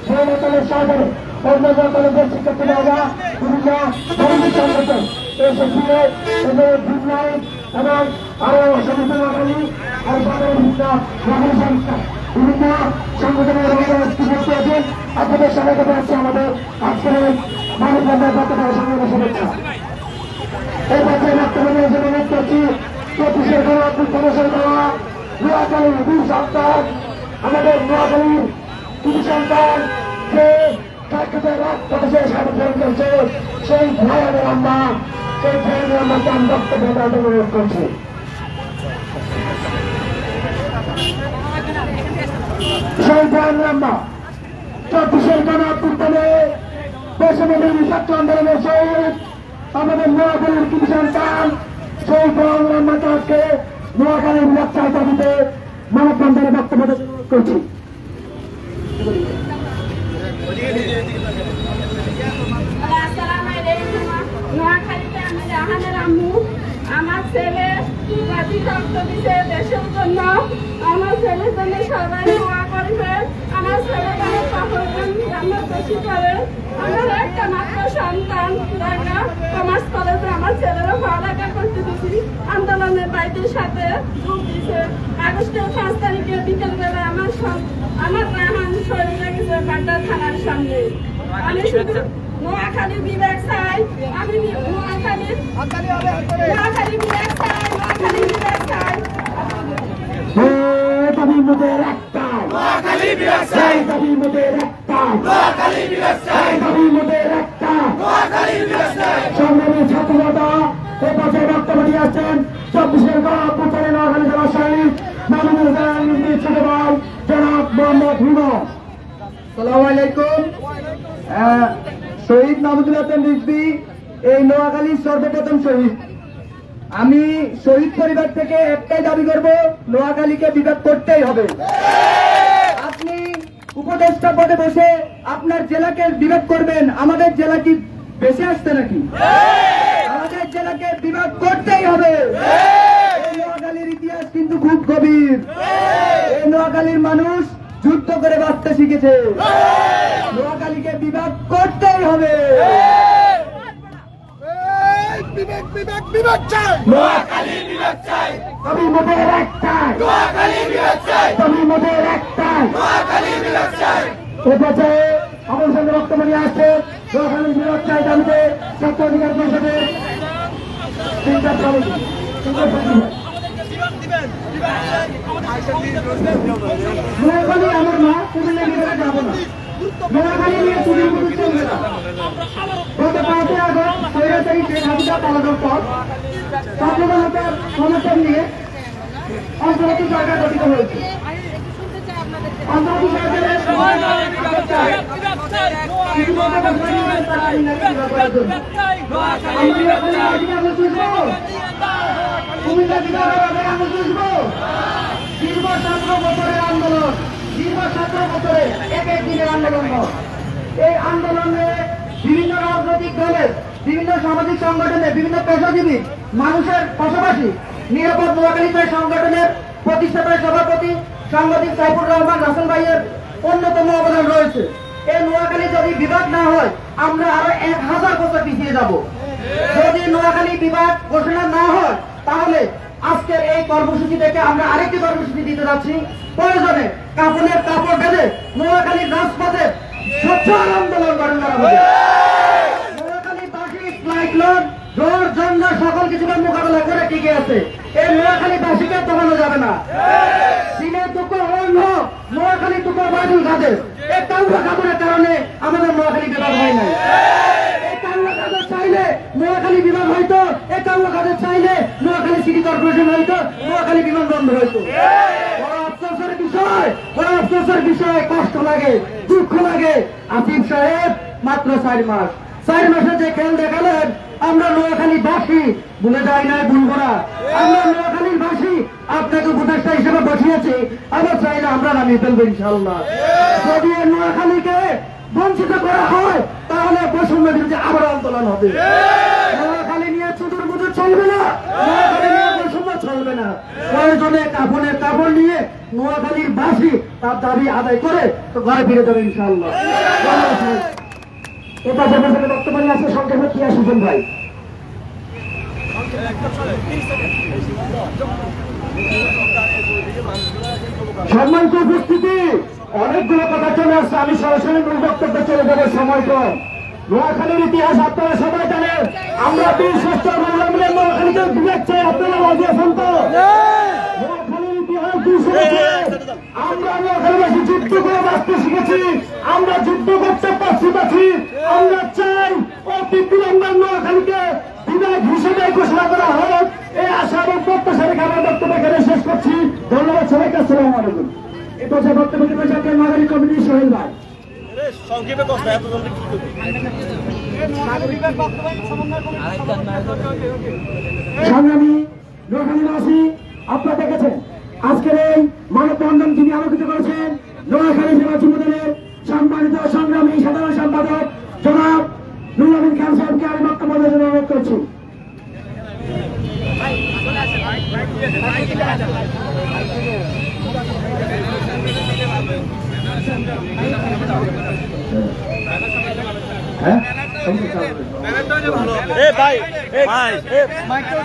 S2: সরকারের সরকারে অন্যান্য কলেজের শিক্ষার্থীরা বিভিন্ন ধর্মীয় সংগঠন এবং আরো সমস্ত নোয়াখালী আর সরকারের বিভিন্ন নোয়াখালী সংস্থা বিভিন্ন সংগঠনের উপস্থিত আছেন। আপনাদের স্বাগত জানাচ্ছি আমাদের আজকের এই মানববন্ধন পতাকা সংগ্রামের শুভেচ্ছা। এই পর্যায়ে বক্তব্য নিয়ে অনুরোধ করছি 24 গণঅভ্যুত্থানের দেওয়া নোয়াখালীর বীর সন্তান, আমাদের নোয়াখালীর বীর সন্তান যে রক্তকে সমর্থন করছে সেই ভাইয়ের আম্মা, সেই ভাইয়ের আম্মাকে আমি বক্তব্য দেওয়ার অনুরোধ করছি। সেই ভাইয়ের আম্মা 24 গণঅভ্যুত্থানে দেশব্যাপী ছাত্র আন্দোলনের শহীদ আমাদের নোয়াখালীর বীর সন্তান সেই ভাইয়ের আম্মাকে আজকে নোয়াখালীর রক্ষার দাবিতে মানববন্ধনে বক্তব্য করছি।
S7: নোয়াখালীতে আমি রাহানের আম্মু, আমার ছেলে গাজী রক্ত দিছে দেশের জন্য, আমার ছেলের জন্য সবাই দোয়া করবেন, আমার ছেলে জান্নাত নসিব করে। আমার একটা মাত্র সন্তান ঢাকা কমার্স কলেজে আমার ছেলেরা পড়ালেখা করতে দিচ্ছি, আন্দোলনের বাইদের সাথে যোগ দিছে। আগস্টের 5 তারিখে বিকেলবেলা আমার রাহান শরীরে গেছে বাড্ডা থানার সামনে। আমি শুধু নোয়াখালী বিভাগ চাই, আমি নোয়াখালী বিভাগ চাই, নোয়াখালী বিভাগ চাই।
S2: দাবি মোদের একটাই, নোয়াখালী বিভাগ চাই। দাবি মোদের একটাই, নোয়াখালী বিভাগ চাই। দাবি মোদের একটাই, নোয়াখালী বিভাগ চাই। সংগ্রামী ছাত্ররা এ পর্যায়ে বক্তব্য দিয়ে আসছেন 24 গণঅভ্যুত্থানে নোয়াখালী জেলা শহীদ মাননীয় ছোট ভাই জনাব মোহাম্মদ হিমন।
S8: আসসালামু আলাইকুম। শহীদ মাহমুদুল হাসান রিজভী এই নোয়াখালীর সর্বপ্রথম শহীদ। আমি শহীদ পরিবার থেকে একটাই দাবি করব, নোয়াখালীকে বিভাগ করতেই হবে। আপনি উপদেষ্টা পদে বসে আপনার জেলাকে বিভাগ করবেন, আমাদের জেলা কি বেঁচে আসছে নাকি? আমাদের জেলাকে বিভাগ করতেই হবে। এই নোয়াখালীর ইতিহাস কিন্তু খুব গভীর। এই নোয়াখালীর মানুষ যুদ্ধ করে বাঁচতে শিখেছে। নোয়াখালীকে বিভাগ করতেই হবে।
S2: নোয়াখালী বিভাগ চাই। দাবি মোদের একটাই, নোয়াখালী বিভাগ চাই। দাবি মোদের একটাই, নোয়াখালী বিভাগ চাই। এ পর্যায়ে আমার সঙ্গে বক্তব্য নিয়ে আসছে নোয়াখালী বিভাগ চাই দাবিতে ছাত্র অধিকার পরিষদের নোয়াখালী আমার মা, কুমিল্লা বিভাগে যাবো না। নোয়াখালী নিয়ে চুরির মতো চলবে না। গত 5 আগস্ট স্বৈরাচারী শেখ হাসিনা পালানোর পর ছাত্রজনতার সমর্থন নিয়ে অন্তর্বর্তী সরকার গঠিত হয়েছে। অন্তর্বর্তী সরকারের কুমিল্লা বিভাগের আমরা বুঝবো দীর্ঘ 17 বছরের আন্দোলন, দীর্ঘ 17 বছরে এক দিনের আন্দোলন। এই আন্দোলনে বিভিন্ন রাজনৈতিক দলের, বিভিন্ন সামাজিক সংগঠনের, বিভিন্ন পেশাজীবী মানুষের পাশাপাশি নিরাপদ নোয়াখালী সংগঠনের প্রতিষ্ঠাতা সভাপতি সাংবাদিক সাইফুর রহমান রাসেল ভাইয়ের অন্যতম অবদান রয়েছে। এই নোয়াখালী যদি বিভাগ না হয় আমরা আরো 1000 বছর পিছিয়ে যাব। যদি নোয়াখালী বিভাগ ঘোষণা না হয় তাহলে আজকের এই কর্মসূচি থেকে আমরা আরেকটি কর্মসূচি দিতে যাচ্ছি। প্রয়োজনে কাপড়ের কাপড় বেঁধে নোয়াখালীর রাজপথে স্বচ্ছ আন্দোলন গঠন করা হবে। নোয়াখালীবাসী ফ্লাইট ঝড় ঝঞ্ঝা সকল কিছুকে মোকাবেলা করে টিকে আছে। এই নোয়াখালীবাসীকে দমানো যাবে না। চীনের টুকরো অন্য নোয়াখালী টুকরো বাদুল খাদে এই কাউরা খাদুরের কারণে আমাদের নোয়াখালী বিভাগ হয় নাই। এই কাউরা খাদুর চাইলে নোয়াখালী বিভাগ হইতো, এই কাউরা খাদুর চাইলে নোয়াখালী সিটি কর্পোরেশন হইতো, নোয়াখালী বিমানবন্দর হইতো। বড় আফসোসের বিষয়, কষ্ট লাগে, দুঃখ লাগে। আসিফ সাহেব মাত্র 4 মাস, 4 মাসে যে খেল দেখালেন আমরা নোয়াখালীবাসী ভুলে যাই নাই, ভুলবো না। আমরা নোয়াখালীবাসী আপনাকে উপদেষ্টা হিসেবে বসিয়েছি, আবার চাইলে আমরা নামিয়ে ফেলবো ইনশাআল্লাহ। যদি নোয়াখালীকে বঞ্চিত করা হয় তাহলে বৈষম্য বিরোধী আবার আন্দোলন হবে। নোয়াখালী নিয়ে চুদুর বুদুর চলবে না, নোয়াখালী নিয়ে বৈষম্য চলবে না। প্রয়োজনে কাপড়ের কাপড় নিয়ে নোয়াখালীর বাসী তার দাবি আদায় করে তো ঘরে ফিরে যাবে ইনশাআল্লাহ। এটা জনগণের বক্তব্য নিয়ে আসছে সংক্ষেপে কি আসছেন ভাই। সম্মানিত উপস্থিতি, অনেকগুলো কথা চলে আসছে, আমি সরাসরি মূল বক্তব্যে চলে যাবো, সময় কম। নোয়াখালীর ইতিহাস আপনারা সবাই জানেন। আমরা 20 বছর মিলে নোয়াখালীকে বিবেক চাই, আপনারা রাজি আছেন তো? নোয়াখালীর ইতিহাস 200 বছর। আমরা নোয়াখালীবাসী যুদ্ধ করে বাঁচতে শিখেছি, আমরা যুদ্ধ করতে পারছি। আমরা চাই অতি বিলম্বে নোয়াখালীকে বিধায়ক হিসেবে ঘোষণা করা হোক। এই আশা এবং প্রত্যাশা রেখে আমার বক্তব্য এখানে শেষ করছি। ধন্যবাদ সবাইকে। আসসালামু আলাইকুম। এই পর্যায়ে বক্তব্য দেবেন জাতীয় নাগরিক কমিটির সোহেল ভাই।
S3: সংক্ষেপে কথা এত জলদি কি করবে?
S2: সংগ্রামী নোয়াখালীবাসী, আপনারা দেখেছেন আজকের এই মানববন্ধন যিনি আলোকিত করেছেন নোয়াখালী জেলা যুবদলের সম্মানিত সংগ্রামী সাধারণ সম্পাদক জনাব নুরুল আমিন খান সাহেবকে আমি বক্তব্য দেওয়ার জন্য অনুরোধ করছি।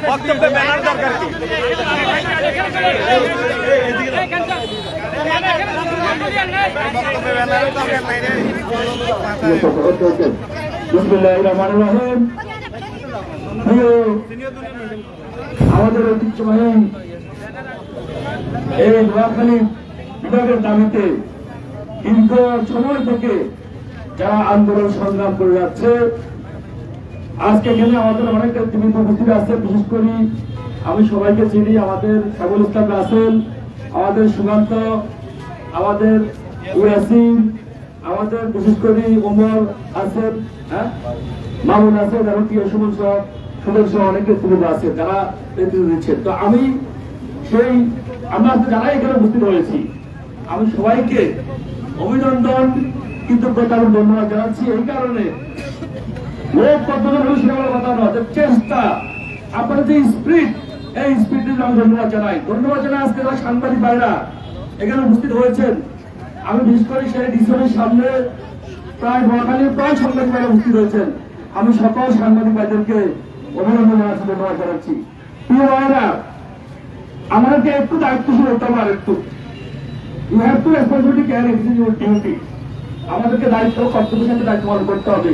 S3: বক্তব্যে ব্যানার দরকার কি?
S2: আমাদের ঐতিহ্যবাহী এই নোয়াখালী বিভাগের দাবিতে দীর্ঘ সময় থেকে যারা আন্দোলন সংগ্রাম করে যাচ্ছে, আজকে এখানে আমাদের অনেক নেতৃবৃন্দ উপস্থিত আছে। বিশেষ করে আমি সবাইকে চিনি, আমাদের সাইফুল ইসলাম রাসেল, আমাদের সুকান্ত, আমাদের ইয়াসিন, আমাদের বিশেষ করে ওমর আছেন, মামুন আছেন, এবং প্রিয় সদস্য অনেক নেতৃবৃন্দ আছে যারা নেতৃত্ব দিচ্ছেন। তো আমি আমরা যারা এখানে উপস্থিত হয়েছি, আমি সবাইকে অভিনন্দন, কৃতজ্ঞতা এবং ধন্যবাদ জানাচ্ছি। এই কারণে লোক কতজন হলে সেটা কথা নয়, চেষ্টা, আপনার যে স্পিরিট, এই স্পিরিটের আমি ধন্যবাদ জানাই। আজকে যারা সাংবাদিক ভাইরা এখানে উপস্থিত হয়েছেন, আমি বিশেষ করে সেই ডিসিশনের সামনে প্রায় নোয়াখালীর প্রায় সাংবাদিক ভাইরা উপস্থিত হয়েছেন। আমি সকল সাংবাদিক ভাইদেরকে অভিনন্দন জানাচ্ছি, ধন্যবাদ জানাচ্ছি। প্রিয় ভাইরা, আমাদেরকে একটু দায়িত্বশীল হতে হবে, আর একটু you have to responsibility carry your duty. আমাদেরকে দায়িত্ব, কর্তব্যের সাথে দায়িত্ব পালন করতে হবে।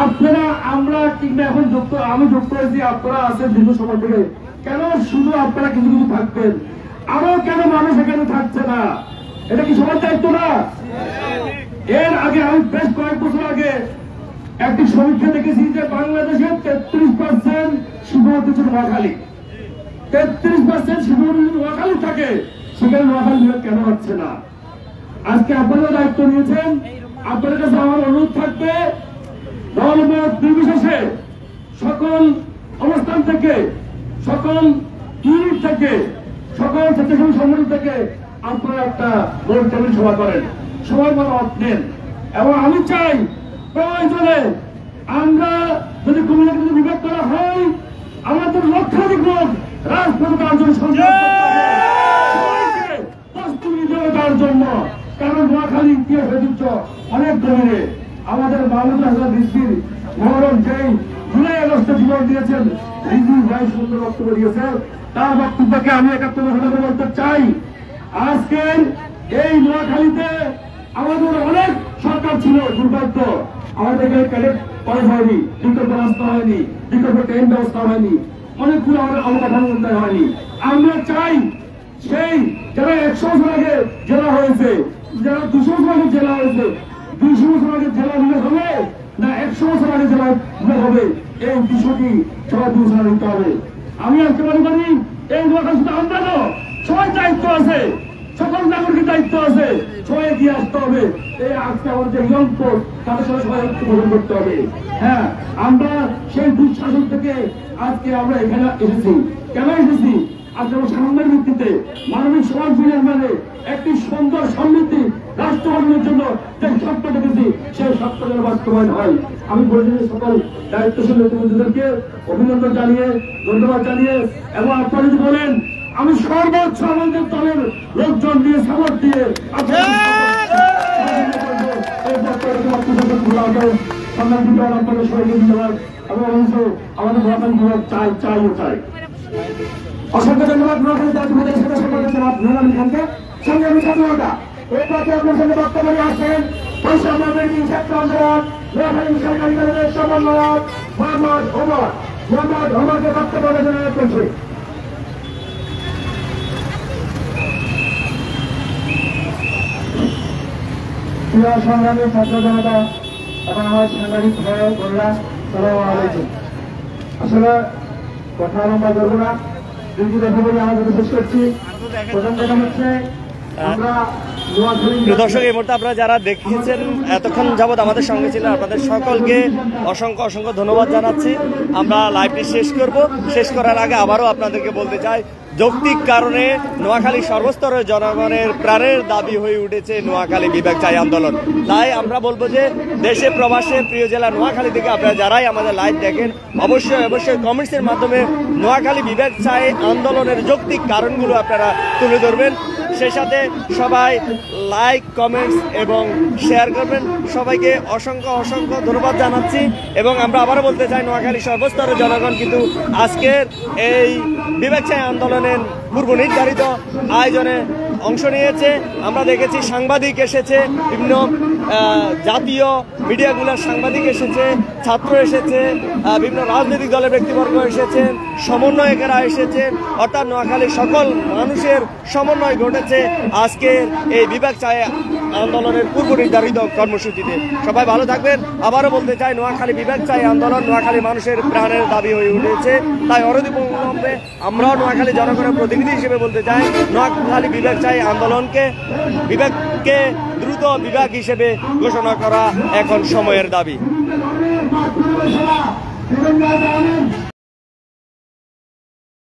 S2: আপনারা, আমরা কিংবা এখন আমি যুক্ত হয়েছি, আপনারা আছেন দীর্ঘ সময় থেকে, কেন শুধু আপনারা কিছু থাকবেন, আরো কেন মানুষ এখানে থাকছে না? এটা কি সবার দায়িত্ব না? এর আগে আমি বেশ কয়েক বছর আগে একটি সমীক্ষা দেখেছি যে বাংলাদেশের 33% শিশুমৃত্যু হচ্ছে নোয়াখালী। 33% শিশুমৃত্যু যদি নোয়াখালী থাকে, সেখানে নোয়াখালী কেন হচ্ছে না? আজকে আপনারা দায়িত্ব নিয়েছেন, আপনাদের কাছে আমার অনুরোধ থাকবে, দলমত নির্বিশেষে সকল অবস্থান থেকে, সকল ইউনিট থেকে, সকল স্বেচ্ছাসেবী সংগঠন থেকে আপনারা একটা গোল টেবিল সভা করেন, সবার মতামত নেন। এবং আমি চাই প্রয়োজনে আমরা যদি কুমিল্লা যদি বিভাগ করা হয়, আমাদের লক্ষাধিক লোক রাজপথে আন্দোলন সংগ্রাম প্রস্তুতি দেওয়ার জন্য। কারণ নোয়াখালী ইতিহাস ঐতিহ্য অনেক গভীরে। আমাদের মাহমুদুল হাসান রিজভীর মহরম যেই জুলাই আগস্টে জীবন দিয়েছেন, রিজভী ভাই সুন্দর বক্তব্য দিয়েছেন, তার বক্তব্যকে আমি 71 বলতে চাই। আজকের এই নোয়াখালীতে আমাদের অনেক সরকার ছিল, দুর্ভাগ্য আমাদের ক্যাডেট কলেজ হয়নি, বিকল্প রাস্তা হয়নি, বিকল্প ট্রেন ব্যবস্থা হয়নি, অনেকগুলো আমাদের অবকাঠামো উন্নয়ন হয়নি। আমরা চাই সেই যারা 100 বছর আগে জেলা হয়েছে, যারা 200 বছর আগে জেলা হয়েছে, 200 বছর আগে জেলা বিভাগ হবে না 100 বছর আগে জেলা বিভাগ হবে, এই বিষয়টি সবাই বিবেচনা নিতে হবে। আমি আজকে মনে করি এই নোয়াখালী শুধু আমরা না, সবাই দায়িত্ব আছে, সকল নাগরিকের দায়িত্ব আছে, সবাই এগিয়ে আসতে হবে। এই আজকে আমাদের যে ইয়ং ফোর্স, তাদের সাথে সবাই ঐক্যবদ্ধ করতে হবে। হ্যাঁ, আমরা সেই দুঃশাসন থেকে আজকে আমরা এখানে এসেছি। কেন এসেছি? আজকে আমরা সাংবাদিক ভিত্তিতে মানবিক সমাজ বিনির্মাণে একটি সুন্দর সমৃদ্ধি রাষ্ট্র গঠনের জন্য যে স্বপ্ন দেখেছি, সেই স্বপ্ন যেন বাস্তবায়ন হয়। আমি বলছি সকল দায়িত্বশীল নেতৃবৃন্দদেরকে অভিনন্দন জানিয়ে, ধন্যবাদ জানিয়ে, এবং আপনারা যদি বলেন আমি সর্বোচ্চ আমাদের দলের লোকজন দিয়ে, সাপোর্ট দিয়ে আপনাদের সবাইকে ধন্যবাদ। এবং আমাদের নোয়াখালী বিভাগ চাই। অসংখ্য ধন্যবাদ নোয়াখালী জেলা যুবদলের সাথে সম্পাদক জনাব নুরুল আমিন খানকে। সঙ্গে আমি ছাত্রতা এই পথে আপনার সঙ্গে বক্তব্য নিয়ে আসেন বৈষম্য বিরোধী ছাত্র আন্দোলন নোয়াখালী সরকারি কলেজের সমন্বয়ক মোহাম্মদ ওমরকে বক্তব্য অনুরোধ করছি। প্রিয় সংগ্রামী ছাত্র জনতা এবং আমার সাংবাদিক ভাই বোনরা, আসসালামু আলাইকুম। আসলে কথা লম্বা করবো না, দুটি কথা বলে আমাদের শেষ করছি। প্রথম কথা হচ্ছে আমরা
S3: প্রিয় দর্শক, এই মুহূর্তে আপনারা যারা দেখিয়েছেন এতক্ষণ যাবৎ আমাদের সঙ্গে ছিলেন, আপনাদের সকলকে অসংখ্য অসংখ্য ধন্যবাদ জানাচ্ছি। আমরা লাইভটি শেষ করার আগে আবারও আপনাদেরকে বলতে চাই, যৌক্তিক কারণে নোয়াখালী সর্বস্তরের জনগণের প্রাণের দাবি হয়ে উঠেছে নোয়াখালী বিভাগ চাই আন্দোলন। তাই আমরা বলবো যে দেশে প্রবাসে প্রিয় জেলা নোয়াখালী থেকে আপনারা যারাই আমাদের লাইভ দেখেন, অবশ্যই কমেন্টসের মাধ্যমে নোয়াখালী বিভাগ চাই আন্দোলনের যৌক্তিক কারণগুলো আপনারা তুলে ধরবেন। সেই সাথে সবাই লাইক, কমেন্টস এবং শেয়ার করবেন। সবাইকে অসংখ্য ধন্যবাদ জানাচ্ছি। এবং আমরা আবারও বলতে চাই, নোয়াখালী সর্বস্তরের জনগণ কিন্তু আজকের এই বিভাগ চাই আন্দোলনের পূর্ব নির্ধারিত আয়োজনে অংশ নিয়েছে। আমরা দেখেছি সাংবাদিক এসেছে, বিভিন্ন জাতীয় মিডিয়াগুলোর সাংবাদিক এসেছে, ছাত্র এসেছে, বিভিন্ন রাজনৈতিক দলের ব্যক্তিবর্গ এসেছেন, সমন্বয়কেরা এসেছেন। অর্থাৎ নোয়াখালীর সকল মানুষের সমন্বয় ঘটেছে আজকের এই বিভাগ চাই আন্দোলনের পূর্ব নির্ধারিত কর্মসূচিতে। সবাই ভালো থাকবেন। আবারও বলতে চাই, নোয়াখালী বিভাগ চাই আন্দোলন নোয়াখালী মানুষের প্রাণের দাবি হয়ে উঠেছে। তাই অনতিবিলম্বে আমরাও নোয়াখালী জনগণের প্রতিনিধি হিসেবে বলতে চাই, নোয়াখালী বিভাগ চাই বিভাগকে দ্রুত বিভাগ হিসেবে ঘোষণা করা এখন সময়ের দাবি।